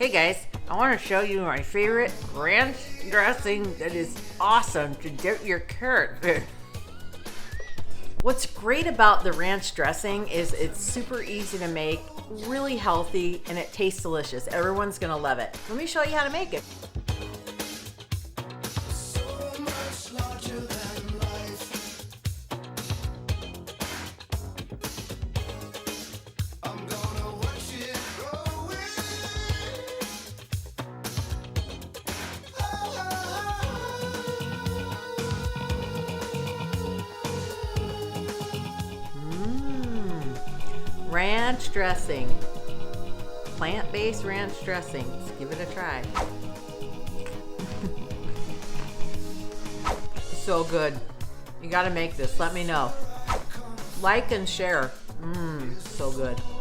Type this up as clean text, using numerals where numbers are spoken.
Hey guys, I want to show you my favorite ranch dressing that is awesome to dip your carrots in. What's great about the ranch dressing is it's super easy to make, really healthy, and it tastes delicious. Everyone's gonna love it. Let me show you how to make it. Ranch dressing. Plant-based ranch dressing. Let's give it a try. So good. You gotta make this. Let me know. Like and share. So good.